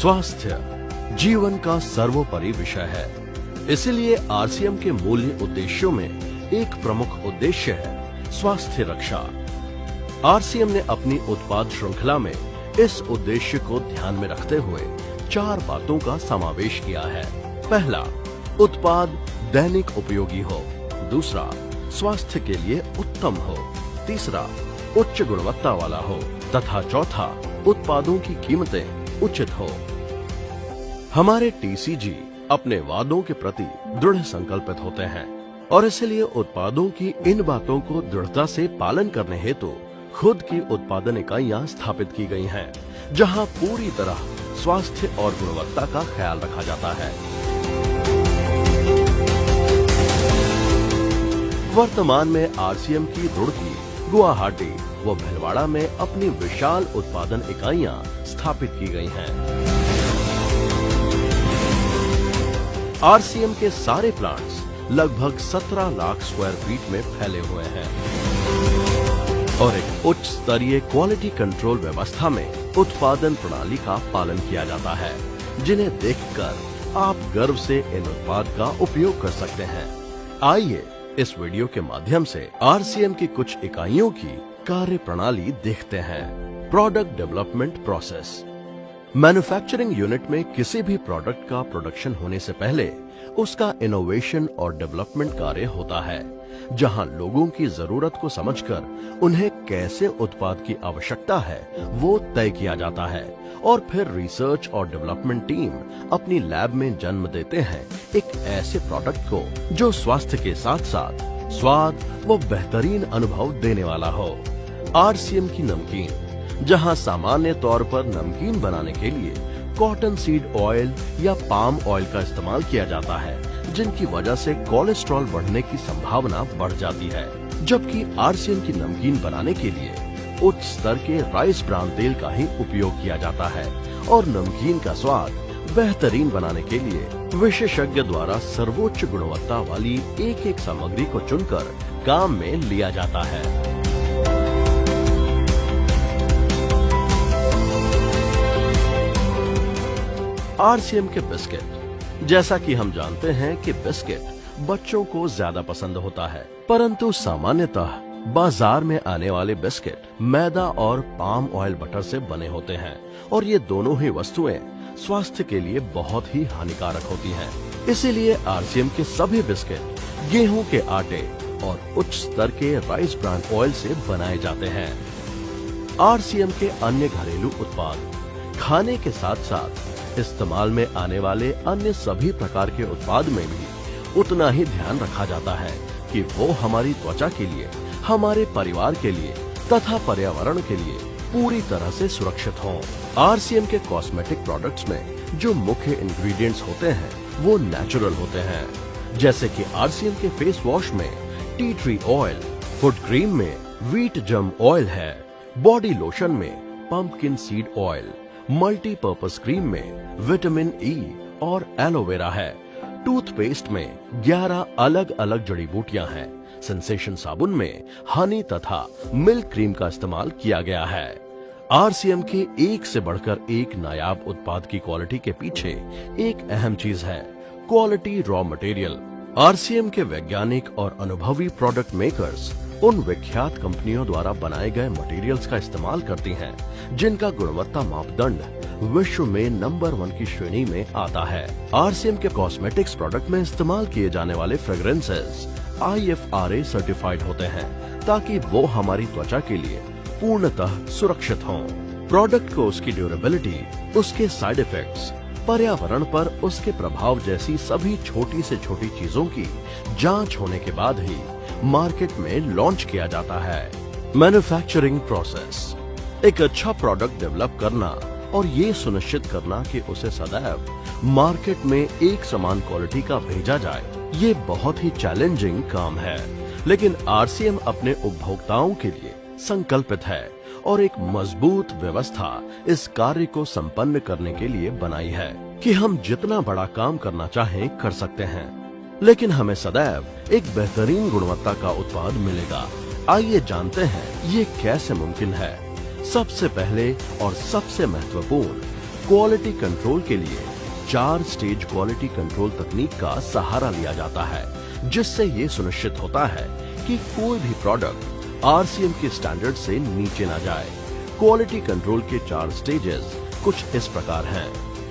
स्वास्थ्य जीवन का सर्वोपरि विषय है, इसलिए आरसीएम के मूल्य उद्देश्यों में एक प्रमुख उद्देश्य है स्वास्थ्य रक्षा। आरसीएम ने अपनी उत्पाद श्रृंखला में इस उद्देश्य को ध्यान में रखते हुए 4 बातों का समावेश किया है। पहला, उत्पाद दैनिक उपयोगी हो। दूसरा, स्वास्थ्य के लिए उत्तम हो। तीसरा, उच्च गुणवत्ता वाला हो तथा चौथा, उत्पादों की कीमतें उचित हो। हमारे टीसीजी अपने वादों के प्रति दृढ़ संकल्पित होते हैं और इसलिए उत्पादों की इन बातों को दृढ़ता से पालन करने हेतु खुद की उत्पादन इकाइयां स्थापित की गई हैं, जहां पूरी तरह स्वास्थ्य और गुणवत्ता का ख्याल रखा जाता है। वर्तमान में आरसीएम की रुड़की, गुवाहाटी व भीलवाड़ा में अपनी विशाल उत्पादन इकाइयां स्थापित की गई हैं। आरसीएम के सारे प्लांट्स लगभग 17 लाख स्क्वायर फीट में फैले हुए हैं और एक उच्च स्तरीय क्वालिटी कंट्रोल व्यवस्था में उत्पादन प्रणाली का पालन किया जाता है, जिन्हें देखकर आप गर्व से इन उत्पाद का उपयोग कर सकते हैं। आइए इस वीडियो के माध्यम से आरसीएम की कुछ इकाइयों की कार्य प्रणाली देखते हैं। Product development process. Manufacturing unit में किसी भी प्रोडक्ट का प्रोडक्शन होने से पहले उसका इनोवेशन और डेवलपमेंट कार्य होता है, जहां लोगों की जरूरत को समझकर उन्हें कैसे उत्पाद की आवश्यकता है वो तय किया जाता है और फिर रिसर्च और डेवलपमेंट टीम अपनी लैब में जन्म देते हैं एक ऐसे प्रोडक्ट को जो स्वास्थ्य के साथ साथ स्वाद व बेहतरीन अनुभव देने वाला हो। आरसीएम की नमकीन, जहां सामान्य तौर पर नमकीन बनाने के लिए कॉटन सीड ऑयल या पाम ऑयल का इस्तेमाल किया जाता है, जिनकी वजह से कोलेस्ट्रॉल बढ़ने की संभावना बढ़ जाती है, जबकि आरसीएम की नमकीन बनाने के लिए उच्च स्तर के राइस ब्रान तेल का ही उपयोग किया जाता है और नमकीन का स्वाद बेहतरीन बनाने के लिए विशेषज्ञ द्वारा सर्वोच्च गुणवत्ता वाली एक सामग्री को चुनकर काम में लिया जाता है। आरसीएम के बिस्किट। जैसा कि हम जानते हैं कि बिस्किट बच्चों को ज्यादा पसंद होता है, परंतु सामान्यतः बाजार में आने वाले बिस्किट मैदा और पाम ऑयल बटर से बने होते हैं और ये दोनों ही वस्तुएं स्वास्थ्य के लिए बहुत ही हानिकारक होती हैं। इसीलिए आरसीएम के सभी बिस्किट गेहूं के आटे और उच्च स्तर के राइस ब्रान ऑयल से बनाए जाते हैं। आरसीएम के अन्य घरेलू उत्पाद खाने के साथ साथ इस्तेमाल में आने वाले अन्य सभी प्रकार के उत्पाद में भी उतना ही ध्यान रखा जाता है कि वो हमारी त्वचा के लिए, हमारे परिवार के लिए तथा पर्यावरण के लिए पूरी तरह से सुरक्षित हों। आरसीएम के कॉस्मेटिक प्रोडक्ट्स में जो मुख्य इंग्रेडिएंट्स होते हैं वो नेचुरल होते हैं, जैसे कि आरसीएम के फेस वॉश में tea tree oil, foot cream में व्हीट जम ऑयल है, बॉडी लोशन में pumpkin seed oil, multipurpose cream में विटामिन ई और एलोवेरा है, टूथपेस्ट में 11 अलग अलग जड़ी बूटियां हैं, सेंसेशन साबुन में हनी तथा मिल्क क्रीम का इस्तेमाल किया गया है। आरसीएम के एक से बढ़कर एक नायाब उत्पाद की क्वालिटी के पीछे एक अहम चीज है, क्वालिटी रॉ मटेरियल। आरसीएम के वैज्ञानिक और अनुभवी प्रोडक्ट मेकर्स उन विख्यात कंपनियों द्वारा बनाए गए मटेरियल्स का इस्तेमाल करती हैं, जिनका गुणवत्ता मापदंड विश्व में नंबर 1 की श्रेणी में आता है। आरसीएम के कॉस्मेटिक्स प्रोडक्ट में इस्तेमाल किए जाने वाले फ्रेग्रेंसेस IFRA सर्टिफाइड होते हैं, ताकि वो हमारी त्वचा के लिए पूर्णतः सुरक्षित हों। प्रोडक्ट को उसकी ड्यूरेबिलिटी, उसके साइड इफेक्ट्स, पर्यावरण पर उसके प्रभाव जैसी सभी छोटी से छोटी चीजों की जांच होने के बाद ही मार्केट में लॉन्च किया जाता है। Manufacturing process. एक अच्छा प्रोडक्ट डेवलप करना और ये सुनिश्चित करना कि उसे सदैव मार्केट में एक समान क्वालिटी का भेजा जाए, ये बहुत ही चैलेंजिंग काम है, लेकिन आरसीएम अपने उपभोक्ताओं के लिए संकल्पित है और एक मजबूत व्यवस्था इस कार्य को संपन्न करने के लिए बनाई है कि हम जितना बड़ा काम करना चाहें कर सकते हैं, लेकिन हमें सदैव एक बेहतरीन गुणवत्ता का उत्पाद मिलेगा। आइए जानते हैं ये कैसे मुमकिन है। सबसे पहले और सबसे महत्वपूर्ण, क्वालिटी कंट्रोल के लिए 4 स्टेज क्वालिटी कंट्रोल तकनीक का सहारा लिया जाता है, जिससे ये सुनिश्चित होता है कि कोई भी प्रोडक्ट आरसीएम के स्टैंडर्ड से नीचे ना जाए। क्वालिटी कंट्रोल के 4 स्टेजेस कुछ इस प्रकार हैं।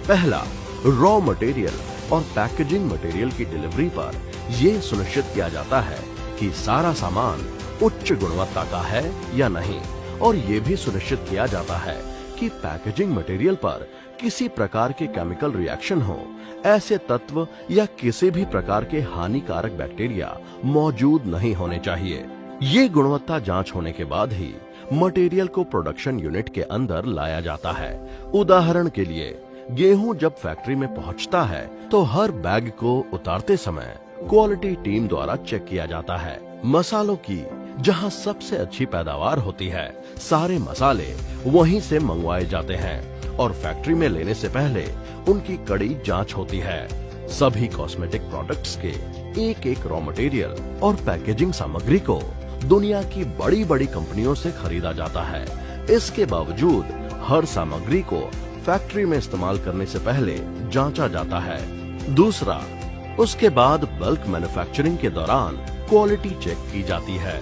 पहला, रॉ मटेरियल और पैकेजिंग मटेरियल की डिलीवरी पर यह सुनिश्चित किया जाता है कि सारा सामान उच्च गुणवत्ता का है या नहीं, और ये भी सुनिश्चित किया जाता है कि पैकेजिंग मटेरियल पर किसी प्रकार के केमिकल रिएक्शन हो, ऐसे तत्व या किसी भी प्रकार के हानिकारक बैक्टीरिया मौजूद नहीं होने चाहिए। ये गुणवत्ता जांच होने के बाद ही मटेरियल को प्रोडक्शन यूनिट के अंदर लाया जाता है। उदाहरण के लिए, गेहूं जब फैक्ट्री में पहुंचता है तो हर बैग को उतारते समय क्वालिटी टीम द्वारा चेक किया जाता है। मसालों की जहां सबसे अच्छी पैदावार होती है, सारे मसाले वहीं से मंगवाए जाते हैं और फैक्ट्री में लेने से पहले उनकी कड़ी जांच होती है। सभी कॉस्मेटिक प्रोडक्ट्स के एक रॉ मटेरियल और पैकेजिंग सामग्री को दुनिया की बड़ी बड़ी कंपनियों से खरीदा जाता है। इसके बावजूद हर सामग्री को फैक्ट्री में इस्तेमाल करने से पहले जांचा जाता है। दूसरा, उसके बाद बल्क मैन्युफैक्चरिंग के दौरान क्वालिटी चेक की जाती है।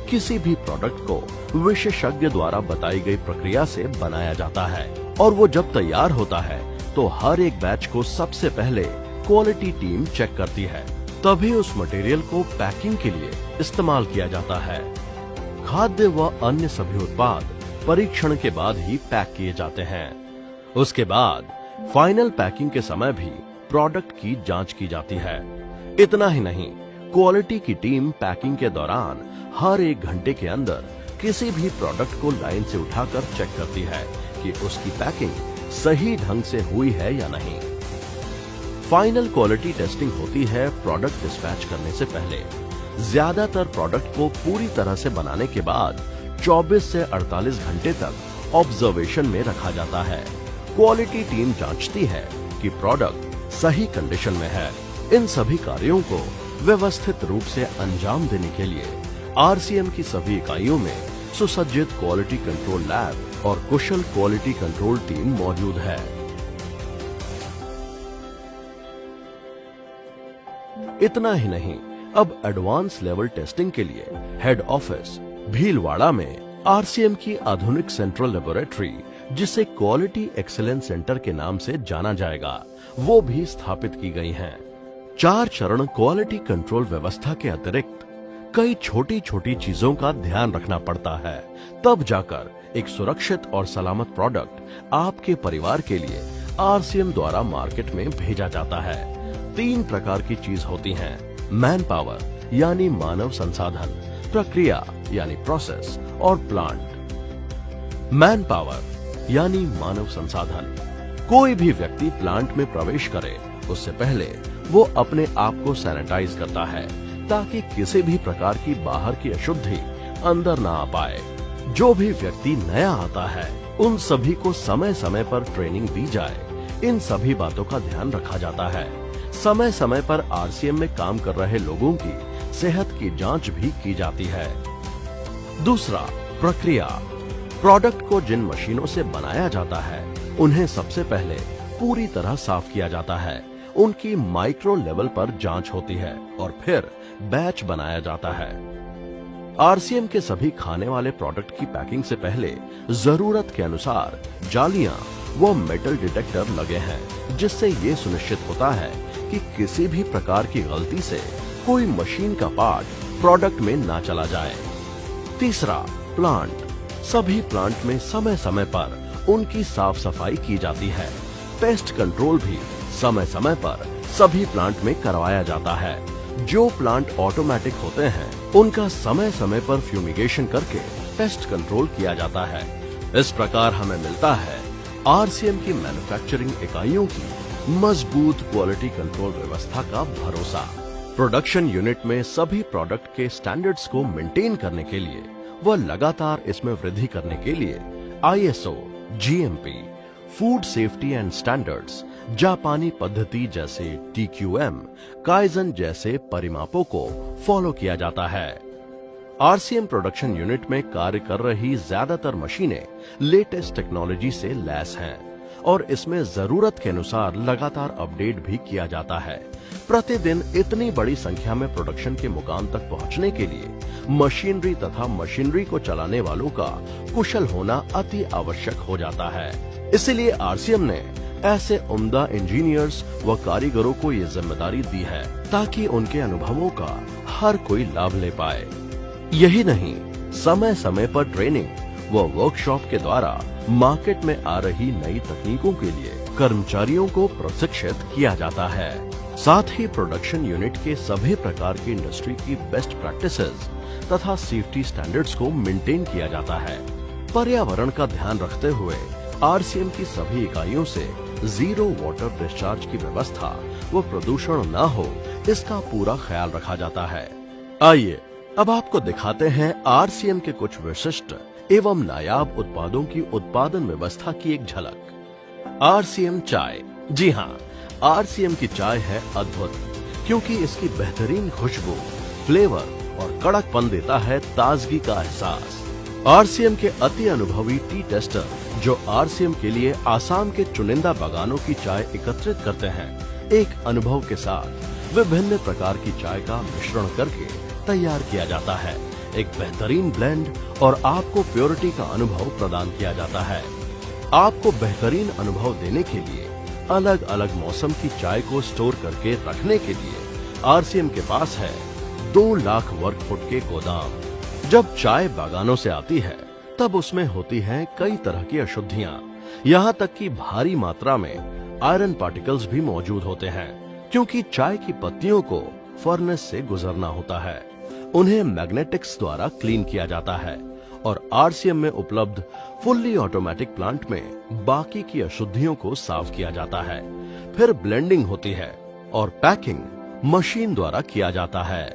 किसी भी प्रोडक्ट को विशेषज्ञ द्वारा बताई गई प्रक्रिया से बनाया जाता है और वो जब तैयार होता है तो हर एक बैच को सबसे पहले क्वालिटी टीम चेक करती है, तभी उस मटेरियल को पैकिंग के लिए इस्तेमाल किया जाता है। खाद्य व अन्य सभी उत्पाद परीक्षण के बाद ही पैक किए जाते हैं। उसके बाद फाइनल पैकिंग के समय भी प्रोडक्ट की जांच की जाती है। इतना ही नहीं, क्वालिटी की टीम पैकिंग के दौरान हर 1 घंटे के अंदर किसी भी प्रोडक्ट को लाइन से उठाकर चेक करती है कि उसकी पैकिंग सही ढंग से हुई है या नहीं। फाइनल क्वालिटी टेस्टिंग होती है प्रोडक्ट डिस्पैच करने से पहले। ज्यादातर प्रोडक्ट को पूरी तरह से बनाने के बाद 24 से 48 घंटे तक ऑब्जर्वेशन में रखा जाता है। क्वालिटी टीम जांचती है कि प्रोडक्ट सही कंडीशन में है। इन सभी कार्यों को व्यवस्थित रूप से अंजाम देने के लिए आरसीएम की सभी इकाइयों में सुसज्जित क्वालिटी कंट्रोल लैब और कुशल क्वालिटी कंट्रोल टीम मौजूद है। इतना ही नहीं, अब एडवांस लेवल टेस्टिंग के लिए हेड ऑफिस भीलवाड़ा में आरसीएम की आधुनिक सेंट्रल लेबोरेटरी, जिसे क्वालिटी एक्सीलेंस सेंटर के नाम से जाना जाएगा, वो भी स्थापित की गई हैं। 4 चरण क्वालिटी कंट्रोल व्यवस्था के अतिरिक्त कई छोटी छोटी चीजों का ध्यान रखना पड़ता है, तब जाकर एक सुरक्षित और सलामत प्रोडक्ट आपके परिवार के लिए आरसीएम द्वारा मार्केट में भेजा जाता है। 3 प्रकार की चीज होती हैं: मैन पावर यानी मानव संसाधन, प्रक्रिया यानी प्रोसेस, और प्लांट। मैन पावर यानी मानव संसाधन। कोई भी व्यक्ति प्लांट में प्रवेश करे उससे पहले वो अपने आप को सैनिटाइज करता है, ताकि किसी भी प्रकार की बाहर की अशुद्धि अंदर ना आ पाए। जो भी व्यक्ति नया आता है उन सभी को समय समय पर ट्रेनिंग दी जाए। इन सभी बातों का ध्यान रखा जाता है। समय समय पर आरसीएम में काम कर रहे लोगों की सेहत की जांच भी की जाती है। दूसरा, प्रक्रिया। प्रोडक्ट को जिन मशीनों से बनाया जाता है उन्हें सबसे पहले पूरी तरह साफ किया जाता है। उनकी माइक्रो लेवल पर जांच होती है और फिर बैच बनाया जाता है। आरसीएम के सभी खाने वाले प्रोडक्ट की पैकिंग से पहले जरूरत के अनुसार जालियां व मेटल डिटेक्टर लगे हैं, जिससे ये सुनिश्चित होता है कि किसी भी प्रकार की गलती से कोई मशीन का पार्ट प्रोडक्ट में ना चला जाए। तीसरा, प्लांट। सभी प्लांट में समय समय पर उनकी साफ सफाई की जाती है। पेस्ट कंट्रोल भी समय समय पर सभी प्लांट में करवाया जाता है। जो प्लांट ऑटोमेटिक होते हैं उनका समय समय पर फ्यूमिगेशन करके पेस्ट कंट्रोल किया जाता है। इस प्रकार हमें मिलता है आरसीएम की मैन्युफैक्चरिंग इकाइयों की मजबूत क्वालिटी कंट्रोल व्यवस्था का भरोसा। प्रोडक्शन यूनिट में सभी प्रोडक्ट के स्टैंडर्ड्स को मेंटेन करने के लिए व लगातार इसमें वृद्धि करने के लिए ISO, GMP, food safety and standards, जापानी पद्धति जैसे टीक्यूएम, काइजन जैसे परिमापों को फॉलो किया जाता है। आरसीएम प्रोडक्शन यूनिट में कार्य कर रही ज्यादातर मशीनें लेटेस्ट टेक्नोलॉजी से लैस हैं। और इसमें जरूरत के अनुसार लगातार अपडेट भी किया जाता है। प्रतिदिन इतनी बड़ी संख्या में प्रोडक्शन के मुकाम तक पहुंचने के लिए मशीनरी तथा मशीनरी को चलाने वालों का कुशल होना अति आवश्यक हो जाता है। इसीलिए आरसीएम ने ऐसे उम्दा इंजीनियर्स व कारीगरों को ये जिम्मेदारी दी है ताकि उनके अनुभवों का हर कोई लाभ ले पाए। यही नहीं, समय समय पर ट्रेनिंग व वर्कशॉप के द्वारा मार्केट में आ रही नई तकनीकों के लिए कर्मचारियों को प्रशिक्षित किया जाता है। साथ ही प्रोडक्शन यूनिट के सभी प्रकार की इंडस्ट्री की बेस्ट प्रैक्टिसेस तथा सेफ्टी स्टैंडर्ड्स को मेंटेन किया जाता है। पर्यावरण का ध्यान रखते हुए आरसीएम की सभी इकाइयों से जीरो वाटर डिस्चार्ज की व्यवस्था व प्रदूषण न हो, इसका पूरा ख्याल रखा जाता है। आइए अब आपको दिखाते हैं आरसीएम के कुछ विशिष्ट एवं नायाब उत्पादों की उत्पादन व्यवस्था की एक झलक। आरसीएम चाय। जी हाँ, आरसीएम की चाय है अद्भुत, क्योंकि इसकी बेहतरीन खुशबू, फ्लेवर और कड़कपन देता है ताजगी का एहसास। आरसीएम के अति अनुभवी टी टेस्टर जो आरसीएम के लिए आसाम के चुनिंदा बागानों की चाय एकत्रित करते हैं, एक अनुभव के साथ विभिन्न प्रकार की चाय का मिश्रण करके तैयार किया जाता है। एक बेहतरीन ब्लेंड और आपको प्योरिटी का अनुभव प्रदान किया जाता है। आपको बेहतरीन अनुभव देने के लिए अलग अलग मौसम की चाय को स्टोर करके रखने के लिए आरसीएम के पास है 2 लाख वर्ग फुट के गोदाम। जब चाय बागानों से आती है तब उसमें होती हैं कई तरह की अशुद्धियां, यहाँ तक कि भारी मात्रा में आयरन पार्टिकल्स भी मौजूद होते हैं, क्योंकि चाय की पत्तियों को फर्नेस से गुजरना होता है। उन्हें मैग्नेटिक्स द्वारा क्लीन किया जाता है और आरसीएम में उपलब्ध फुल्ली ऑटोमेटिक प्लांट में बाकी की अशुद्धियों को साफ किया जाता है। फिर ब्लेंडिंग होती है और पैकिंग मशीन द्वारा किया जाता है।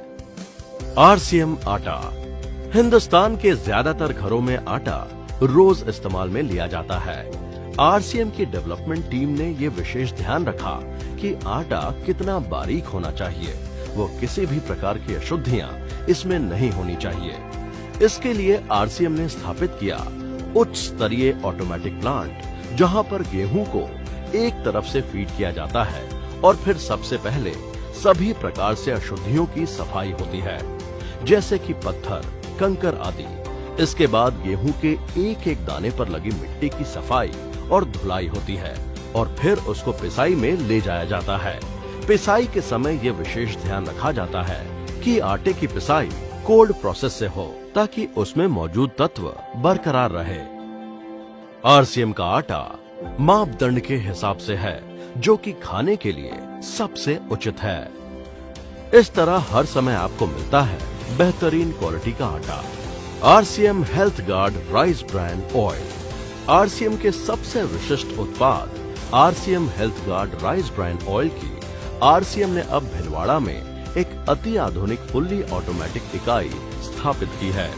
आरसीएम आटा। हिंदुस्तान के ज्यादातर घरों में आटा रोज इस्तेमाल में लिया जाता है। आरसीएम की डेवलपमेंट टीम ने ये विशेष ध्यान रखा कि आटा कितना बारीक होना चाहिए, वो किसी भी प्रकार की अशुद्धियां इसमें नहीं होनी चाहिए। इसके लिए आरसीएम ने स्थापित किया उच्च स्तरीय ऑटोमेटिक प्लांट, जहां पर गेहूं को एक तरफ से फीड किया जाता है और फिर सबसे पहले सभी प्रकार से अशुद्धियों की सफाई होती है, जैसे कि पत्थर, कंकर आदि। इसके बाद गेहूं के एक एक दाने पर लगी मिट्टी की सफाई और धुलाई होती है और फिर उसको पिसाई में ले जाया जाता है। पिसाई के समय ये विशेष ध्यान रखा जाता है कि आटे की पिसाई कोल्ड प्रोसेस से हो, ताकि उसमें मौजूद तत्व बरकरार रहे। आरसीएम का आटा मापदंड के हिसाब से है, जो कि खाने के लिए सबसे उचित है। इस तरह हर समय आपको मिलता है बेहतरीन क्वालिटी का आटा। RCM health guard rice brand oil. RCM के सबसे विशिष्ट उत्पाद RCM health guard rice brand oil की आरसीएम ने अब भिलवाड़ा में एक अति आधुनिक फुल्ली ऑटोमेटिक इकाई स्थापित की है।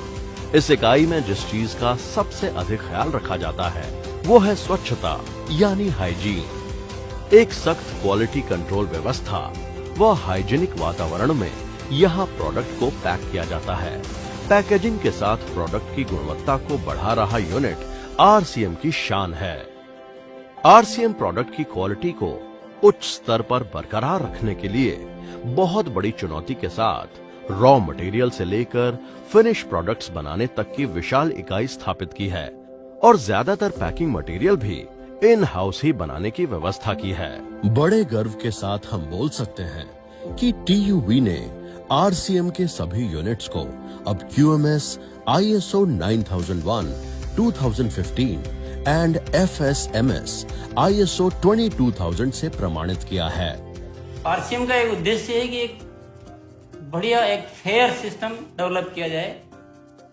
इस इकाई में जिस चीज का सबसे अधिक ख्याल रखा जाता है वो है स्वच्छता, यानी हाइजीन। एक सख्त क्वालिटी कंट्रोल व्यवस्था व हाइजीनिक वातावरण में यहाँ प्रोडक्ट को पैक किया जाता है। पैकेजिंग के साथ प्रोडक्ट की गुणवत्ता को बढ़ा रहा यूनिट आरसीएम की शान है। आरसीएम प्रोडक्ट की क्वालिटी को उच्च स्तर पर बरकरार रखने के लिए बहुत बड़ी चुनौती के साथ रॉ मटेरियल से लेकर फिनिश प्रोडक्ट्स बनाने तक की विशाल इकाई स्थापित की है और ज्यादातर पैकिंग मटेरियल भी इन हाउस ही बनाने की व्यवस्था की है। बड़े गर्व के साथ हम बोल सकते हैं कि टीयूवी ने आरसीएम के सभी यूनिट्स को अब क्यूएमएस, आईएसओ 9001, 2015 एंड एफएसएमएस आईएसओ 22000 से प्रमाणित किया है। आरसीएम का एक उद्देश्य है कि एक बढ़िया एक फेयर सिस्टम डेवलप किया जाए,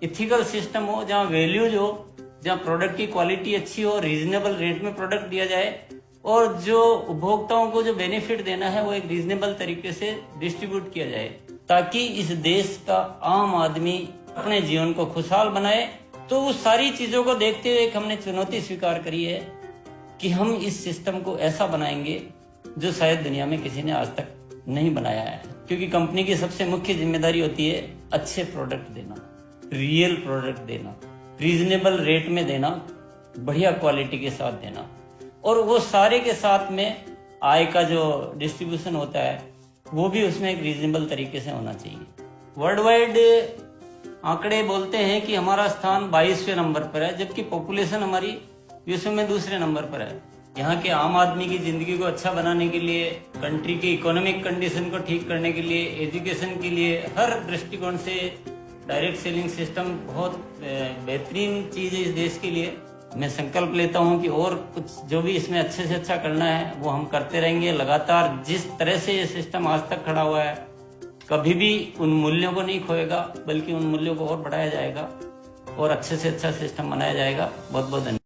इथिकल सिस्टम हो, जहाँ वैल्यूज हो, जहाँ प्रोडक्ट की क्वालिटी अच्छी हो, रीजनेबल रेट में प्रोडक्ट दिया जाए और जो उपभोक्ताओं को जो बेनिफिट देना है वो एक रीजनेबल तरीके से डिस्ट्रीब्यूट किया जाए, ताकि इस देश का आम आदमी अपने जीवन को खुशहाल बनाए। तो उस सारी चीजों को देखते हुए हमने चुनौती स्वीकार करी है कि हम इस सिस्टम को ऐसा बनाएंगे जो शायद दुनिया में किसी ने आज तक नहीं बनाया है, क्योंकि कंपनी की सबसे मुख्य जिम्मेदारी होती है अच्छे प्रोडक्ट देना, रियल प्रोडक्ट देना, रीजनेबल रेट में देना, बढ़िया क्वालिटी के साथ देना। और वो सारे के साथ में आय का जो डिस्ट्रीब्यूशन होता है वो भी उसमें एक रीजनेबल तरीके से होना चाहिए। वर्ल्ड वाइड आंकड़े बोलते हैं कि हमारा स्थान 22वें नंबर पर है, जबकि पॉपुलेशन हमारी विश्व में दूसरे नंबर पर है। यहाँ के आम आदमी की जिंदगी को अच्छा बनाने के लिए, कंट्री की इकोनॉमिक कंडीशन को ठीक करने के लिए, एजुकेशन के लिए, हर दृष्टिकोण से डायरेक्ट सेलिंग सिस्टम बहुत बेहतरीन चीज है इस देश के लिए। मैं संकल्प लेता हूं कि और कुछ जो भी इसमें अच्छे से अच्छा करना है वो हम करते रहेंगे लगातार। जिस तरह से ये सिस्टम आज तक खड़ा हुआ है कभी भी उन मूल्यों को नहीं खोएगा, बल्कि उन मूल्यों को और बढ़ाया जाएगा और अच्छे से अच्छा सिस्टम बनाया जाएगा। बहुत बहुत धन्यवाद।